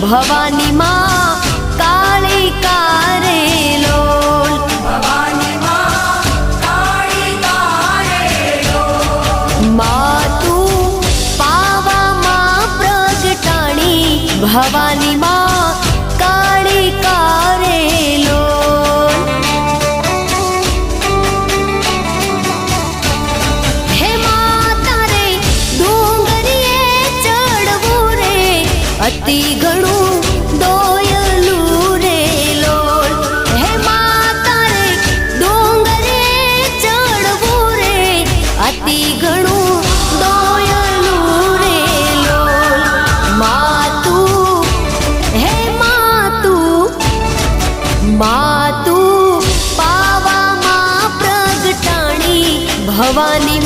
ભવાની માં કાળી કારે લોલ ભવાની માં કાળી કારે લોલ માં તું પાવામાં પ્રગટાણી ભવાની માં કાળી કારે લોલ હે માતા રે ડુંગરીએ ચડવું રે અતિ ઘણું દોયલું રે લોલ હે માતા રે ડુંગરીએ ચડવું રે અતિ ઘણું દોયલું રે લોલ માતું હે માતું પાવામાં પ્રગટાણી ભવાની